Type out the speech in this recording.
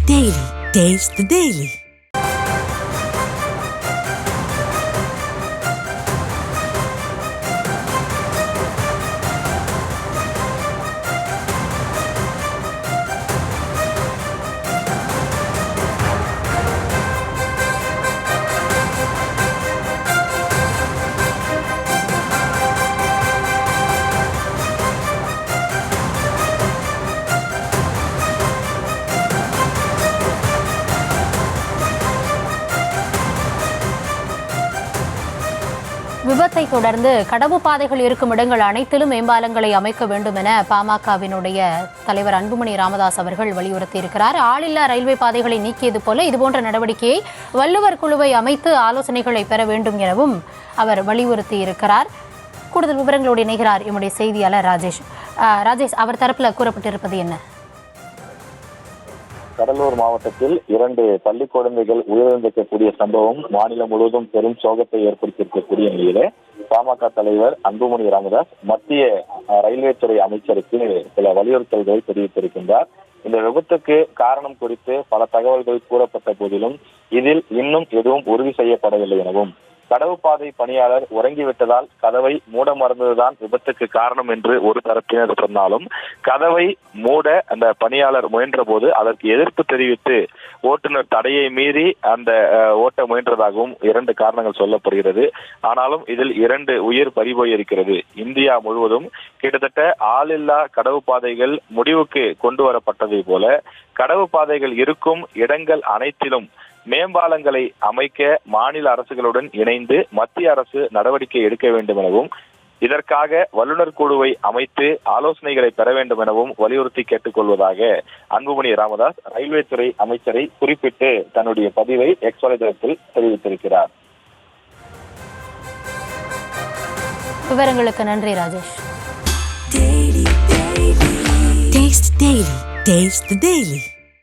Daily. Taste the Daily. விபத்தை தொடர்ந்து கடவு பாதைகள் இருக்கும் இடங்கள் அனைத்திலும் மேம்பாலங்களை அமைக்க வேண்டும் என பாமகவினுடைய தலைவர் அன்புமணி ராமதாஸ் அவர்கள் வலியுறுத்தியிருக்கிறார். ஆளில்லா ரயில்வே பாதைகளை நீக்கியது போல இதுபோன்ற நடவடிக்கையை வள்ளுவர் குழுவை அமைத்து ஆலோசனைகளை பெற வேண்டும் எனவும் அவர் வலியுறுத்தியிருக்கிறார். கூடுதல் விவரங்களோடு இணைகிறார் எம்முடைய செய்தியாளர் ராஜேஷ். அவர் தரப்பில் கூறப்பட்டிருப்பது என்ன? கடலூர் மாவட்டத்தில் 2 பள்ளி குழந்தைகள் உயிரிழந்திருக்கக்கூடிய சம்பவம் மாநிலம் முழுவதும் பெரும் சோகத்தை ஏற்படுத்தியிருக்கக்கூடிய நிலையில பாமக தலைவர் அன்புமணி ராமதாஸ் மத்திய ரயில்வே துறை அமைச்சருக்கு சில வலியுறுத்தல்களை தெரிவித்திருக்கின்றார். இந்த விபத்துக்கு காரணம் குறித்து பல தகவல்கள் கூறப்பட்ட போதிலும் இதில் இன்னும் எதுவும் உறுதி செய்யப்படவில்லை எனவும், கடவு பாதை பணியாளர் உறங்கிவிட்டதால் கதவை மூட மறந்ததுதான் விபத்துக்கு காரணம் என்று ஒரு தரப்பினர் சொன்னாலும், கதவை மூட அந்த பணியாளர் முயன்ற போது அதற்கு எதிர்ப்பு தெரிவித்து ஓட்டுநர் தடையை மீறி அந்த ஓட்ட முயன்றதாகவும் 2 காரணங்கள் சொல்லப்படுகிறது. ஆனாலும் இதில் 2 உயிர் பறிபோயிருக்கிறது. இந்தியா முழுவதும் கிட்டத்தட்ட ஆளில்லா கடவு பாதைகள் முடிவுக்கு கொண்டு வரப்பட்டதை போல கடவு பாதைகள் இருக்கும் இடங்கள் அனைத்திலும் மேம்பாலங்களை அமைக்க மாநில அரசுகளுடன் இணைந்து மத்திய அரசு நடவடிக்கை எடுக்க வேண்டும் எனவும், இதற்காக வல்லுநர் குழுவை அமைத்து ஆலோசனைகளை பெற வேண்டும் எனவும் வலியுறுத்தி கேட்டுக்கொள்வதாக அன்புமணி ராமதாஸ் ரயில்வே துறை அமைச்சரை குறிப்பிட்டு தன்னுடைய பதிவை எக்ஸ் வலைதளத்தில் தெரிவித்திருக்கிறார். விவரங்களுக்கு நன்றி ராஜேஷ். Taste the Daily.